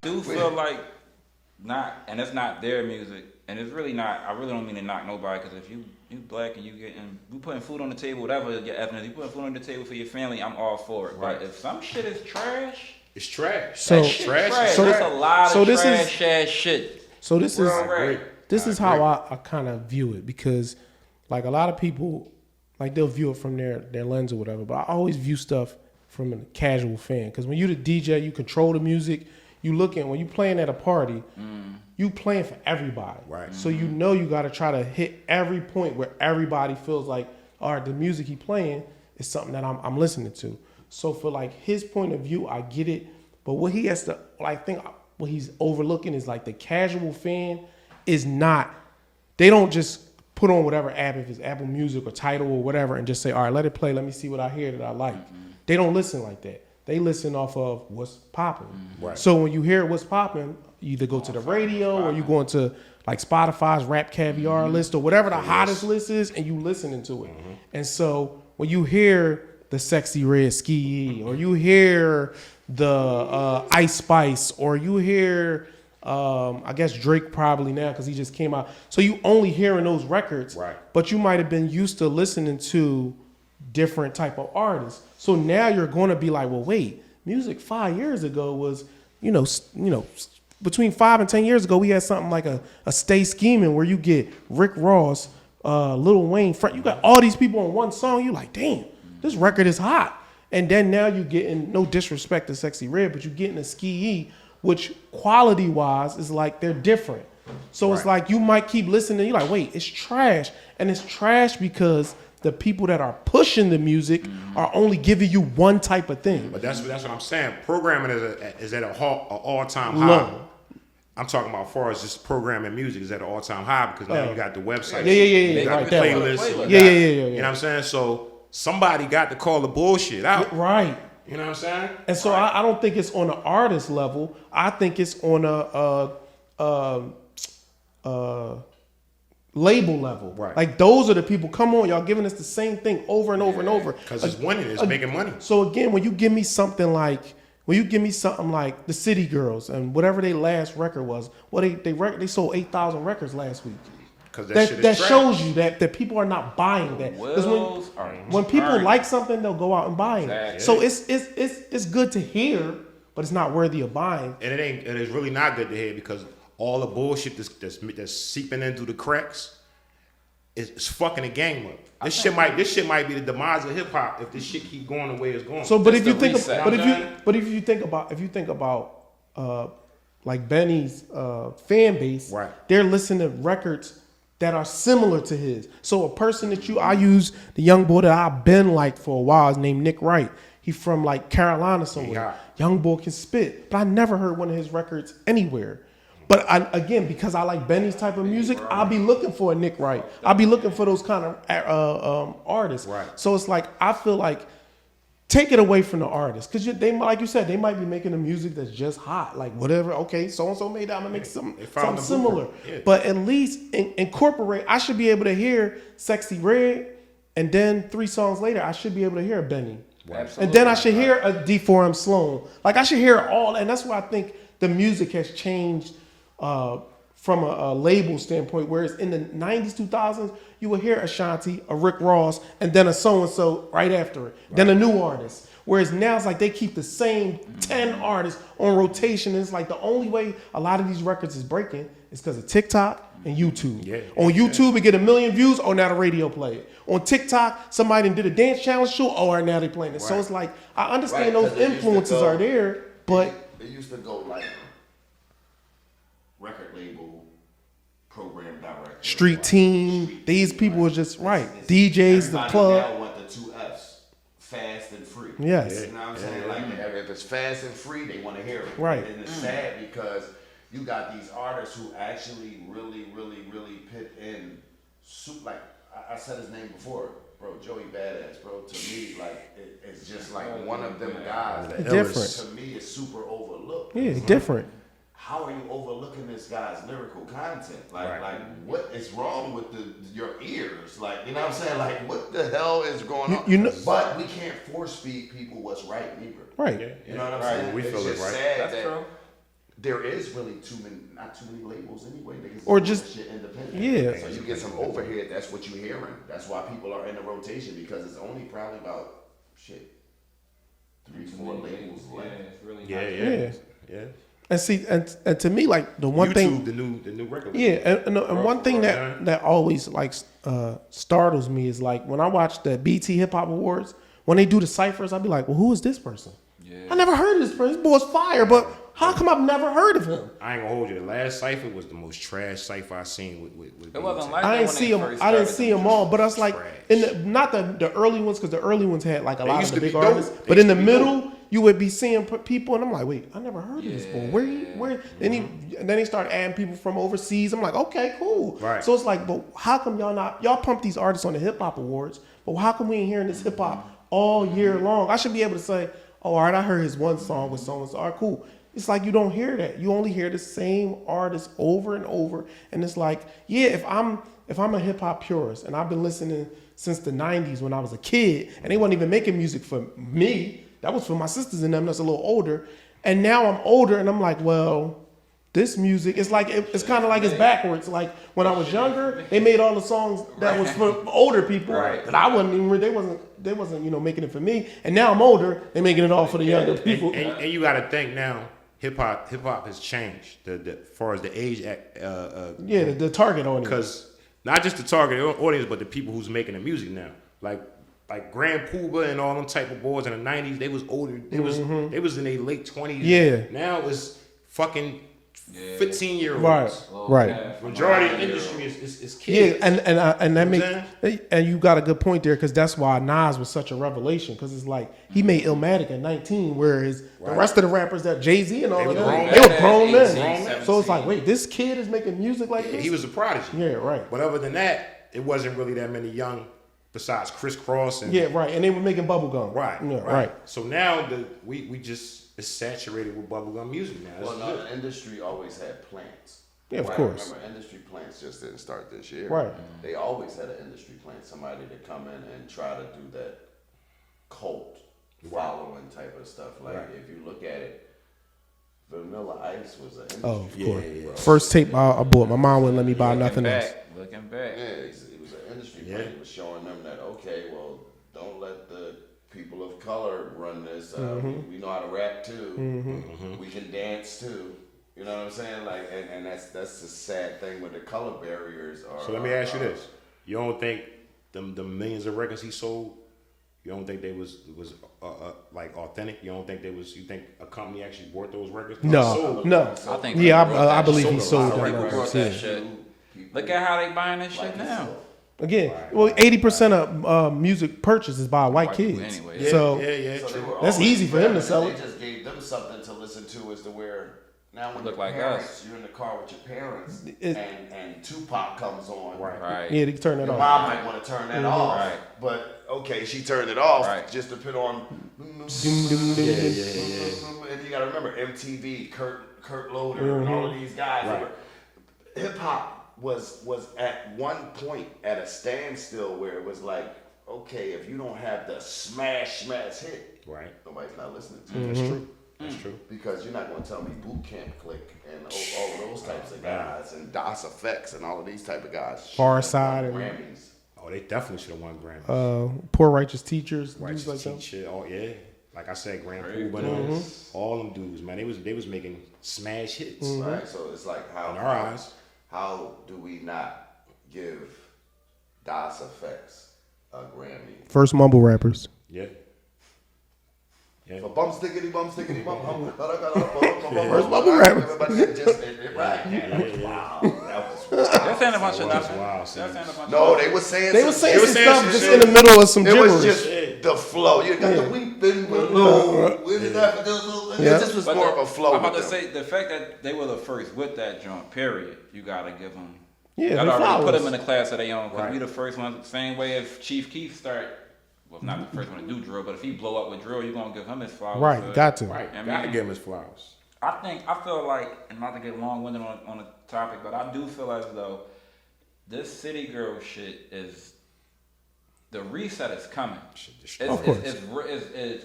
do feel like not, and it's not their music, and it's really not. I really don't mean to knock nobody, because if you black and you putting food on the table, whatever your ethnicity, you putting food on the table for your family, I'm all for it. Right. But if some shit is trash, it's trash. So- that shit trash. so- There's a lot so of this is- trash ass shit. So this is Right. this is how I kind of view it, because like a lot of people, like they'll view it from their lens or whatever, but I always view stuff from a casual fan, because when you the DJ, you control the music. You looking when you playing at a party, you playing for everybody. Right. So you know you got to try to hit every point where everybody feels like, all right, the music he playing is something that I'm listening to. So for like his point of view, I get it, but what he has to like think what he's overlooking is like the casual fan is not. They don't just put on whatever app, if it's Apple Music or Tidal or whatever, and just say, all right, let it play. Let me see what I hear that I like. They don't listen like that. They listen off of what's popping. Right. So when you hear what's popping, you either go to the radio or you go into like Spotify's Rap Caviar list or whatever the hottest list is, and you listening to it. And so when you hear the Sexy Red Ski, or you hear the Ice Spice, or you hear I guess Drake probably now because he just came out. So you only hearing those records, Right. but you might have been used to listening to different type of artists. So now you're going to be like, well, wait, music 5 years ago was, between 5 and 10 years ago, we had something like a Stay Scheming where you get Rick Ross, Lil Wayne, you got all these people on one song. You like, damn, this record is hot. And then now you getting, no disrespect to Sexy Red, but you're getting a Ski, which quality wise is like they're different. So it's like you might keep listening. You're like, wait, it's trash. And it's trash because the people that are pushing the music are only giving you one type of thing. But that's what I'm saying. Programming is at an all-time Low. high. I'm talking about as far as just programming music is at an all-time high because now you got the website. Yeah. You got Right, the that one. playlists. you Yeah, got- yeah. You know what I'm saying? So somebody got to call the bullshit out. Right. You know what I'm saying? And so I don't think it's on an artist level. I think it's on a label level. Right. Like those are the people. Come on, y'all giving us the same thing over and over and over. Because it's winning. It's making money. So again, when you give me something like the City Girls and whatever their last record was, well they sold 8,000 records last week. Because that shit is That trash. shows you that people are not buying that. 'Cause Wills are when people turned. like something, they'll go out and buy it. Exactly. So it's good to hear, but it's not worthy of buying. And it is really not good to hear because all the bullshit that's seeping in through the cracks is fucking the game up. This shit might be the demise of hip hop if this shit keep going the way it's going. So, but Just if you the think, reset. if you think about like Benny's fan base, Right. they're listening to records that are similar to his. So a person that I use the young boy that I've been like for a while is named Nick Wright. He from like Carolina somewhere. Yeah. Young boy can spit, but I never heard one of his records anywhere. But again, because I like Benny's type of music, I'll be looking for a Nick Wright. I'll be looking for those kind of artists. Right. So it's like I feel like take it away from the artist because they, like you said, they might be making the music that's just hot, like whatever. Okay, so and so made that. I'm gonna make They found something the similar. blueprint. Yeah. But at least incorporate. I should be able to hear Sexy Red, and then 3 songs later, I should be able to hear Benny. Absolutely. And then I should hear a D4M Sloan. Like I should hear all, and that's why I think the music has changed from a label standpoint. Whereas in the 90s, 2000s, you would hear Ashanti, a Rick Ross, and then a so-and-so right after it. Then a new artist. Whereas now it's like they keep the same 10 artists on rotation. And it's like the only way a lot of these records is breaking is because of TikTok and YouTube. Yeah. On YouTube, it get 1 million views. Oh, now the radio play it. On TikTok, somebody did a dance challenge show. Oh, and now they playing it. So Right. it's like I understand Right, those 'cause it used to influences go- are there, but It used to go like record label, program director, street right? team, Street these team, people right? was just right. It's- DJs, the everybody club. now want the 2 Fs, fast and free. Yes. You know what I'm saying? Like if it's fast and free, they want to hear it. Right. And it's sad because you got these artists who actually really put in like I said his name before, bro, Joey Badass, bro. To me, like it's just like one of them guys that Different. to me is super overlooked. Yeah, it's different. How are you overlooking this guy's lyrical content? Like, Right. like what is wrong with your ears? Like, you know what I'm saying? Like, what the hell is going on? You know- But we can't force feed people what's right either. Right. You know what I'm Right. saying? We it's feel it, just right. sad That's that true. there is really not too many labels anyway. Niggas Or is doing just- shit independent. yeah. So you get some overhead. That's what you're hearing. That's why people are in the rotation because it's only probably about 3-4 labels Yeah, left. it's really Yeah. And see, and to me, like the one YouTube, thing, the new record. yeah, and one thing Yeah. that always like startles me is like when I watch the BT Hip Hop Awards, when they do the ciphers, I'd be like, well, who is this person? Yeah. I never heard of this person. This boy's fire, but how come I've never heard of him? I ain't gonna hold you. The last cipher was the most trash cipher I seen with It wasn't BET. like I that didn't when see they them. first I didn't started see them them all, but I was like, Trash. in not the early ones because the early ones had like a lot of used the to big be dope. artists, They but used in the to be middle you would be seeing people, and I'm like, wait, I never heard of this boy. Where? Then he started adding people from overseas. I'm like, okay, cool. Right. So it's like, but how come y'all pump these artists on the hip hop awards, but how come we ain't hearing this hip hop all year long? I should be able to say, oh, all right, I heard his one song with so and so. All right, cool. It's like you don't hear that. You only hear the same artist over and over, and it's like, yeah, if I'm a hip hop purist and I've been listening since the '90s when I was a kid, and they weren't even making music for me. That was for my sisters and them that's a little older. And now I'm older, and I'm like, well, this music, it's like it's kind of like it's backwards. Like when I was younger, they made all the songs that was for older people that I wasn't even. They wasn't making it for me. And now I'm older, they making it all for the younger people. And you got to think now, hip hop has changed. The far as the age, Yeah, the target audience. because not just the target audience, but the people who's making the music now. Like Grand Puba and all them type of boys in the '90s, they was older. They was in their late 20s. Yeah. Now it's fucking 15-year-olds. Right. Majority of the industry is kids. Yeah, and that You know makes and you got a good point there because that's why Nas was such a revelation because it's like he made Illmatic at 19, whereas the rest of the rappers that Jay-Z and all of them, grown. they were grown then. 18, So it's like, wait, this kid is making music like this? He was a prodigy. Yeah, right. But other than that, it wasn't really that many young besides Criss Cross and Yeah, right. And they were making bubblegum. right, Yeah, right. So now we just it's saturated with bubblegum music now. Well, It's no, good. the industry always had plants. Yeah, of Right? course. Remember, industry plants just didn't start this year. Right. They always had an industry plant, somebody to come in and try to do that cult following type of stuff. Like if you look at it, Vanilla Ice was an industry. Oh, of plant, course. bro. First tape I bought, my mom wouldn't let me buy nothing else. Looking back. Yeah, it was an industry plant. It was showing them that okay, well, don't let the people of color run this. We know how to rap too. We can dance too. You know what I'm saying? Like, and that's the sad thing with the color barriers. So let me ask you this: you don't think the millions of records he sold? You don't think they was like authentic? You don't think they was? You think a company actually bought those records? No. I think Yeah, people brought I that believe shit. he sold People them. brought that shit. Look at how they buying this shit Like now. yourself. Again, well, 80% of music purchased is by white people kids. anyway. Yeah, So yeah, So they true. were That's always easy for him to rapping, sell and it. They just gave them something to listen to as to where now when Look your like parents, us. you're in the car with your parents, It- and Tupac comes on. Right. yeah, they can turn that Your off. mom might want to turn that off, Right. but okay, she turned it off Right. just to put on. Doom, doom, doom, doom. And you got to remember MTV, Kurt Loder, and all of these guys. Hip hop was at one point at a standstill where it was like, okay, if you don't have the smash hit, Right. nobody's not listening to That's you. true. That's true. Because you're not going to tell me Boot Camp Click and all of those types of guys and DOS Effects and all of these type of guys. Far should've won Side and- Grammys. Oh, they definitely should have won Grammys. Poor Righteous Teachers, Righteous dudes like that. Teacher, oh yeah. Like I said, Grand Puba and them, all them dudes, man. They was making smash hits. Right, so it's like In our eyes. how do we not give DOS Effects a Grammy? First mumble rappers. Yeah. Yeah. For bum stickity bum stickity bum. First mumble rappers. Right. Wow. That was They're saying a bunch of That's nothing. wild, They're saying a bunch of No, they was saying They were saying They some were saying stuff some just shit. in the middle of some it was gibberish. just the flow. You got the weeping balloon. It just was But more of a flow. I'm about to with them. say the fact that they were the first with that joint. Period. You gotta give them. Yeah, you they gotta already put flowers. them in a class of their own. Cause Right. we the first one. Same way if Chief Keef start. Well, not the first one to do drill, but if he blow up with drill, you gonna give him his flowers. Right, got to. Right. I Gotta mean- give him his flowers. I feel like, and not to get long-winded on the topic, but I do feel as though this City Girl shit is the reset is coming. Shit destroyed. Of course. It's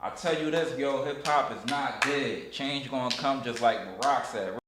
I tell you this, yo, hip hop is not dead. Change gonna come just like Barack said.